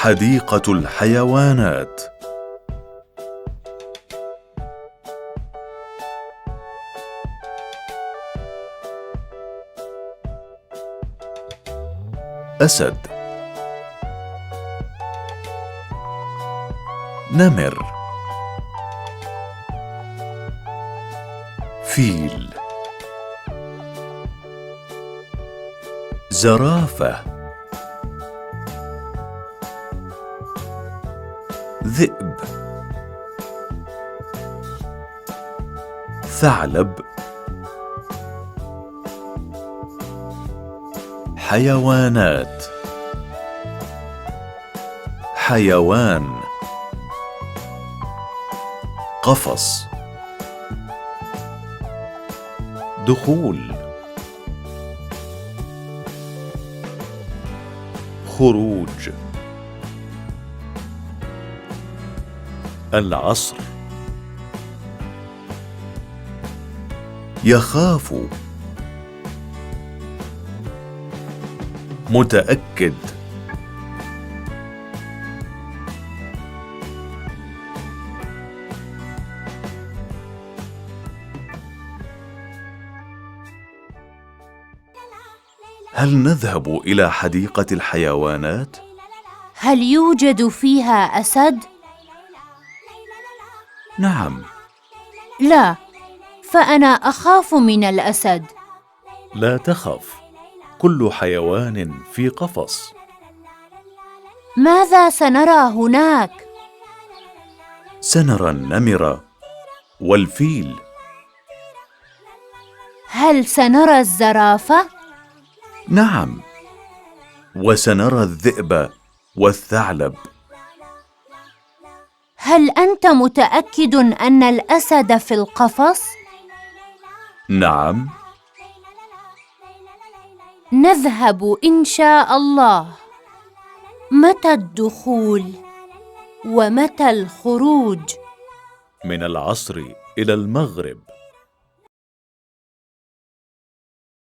حديقة الحيوانات. أسد، نمر، فيل، زرافة، ذئب، ثعلب، حيوانات، حيوان، قفص، دخول، خروج، العصر، يخاف، متأكد، هل نذهب إلى حديقة الحيوانات؟ هل يوجد فيها أسد؟ نعم. لا، فأنا أخاف من الأسد. لا تخف، كل حيوان في قفص. ماذا سنرى هناك؟ سنرى النمر والفيل. هل سنرى الزرافة؟ نعم، وسنرى الذئب والثعلب. هل أنت متأكد أن الأسد في القفص؟ نعم. نذهب إن شاء الله. متى الدخول؟ ومتى الخروج؟ من العصر إلى المغرب.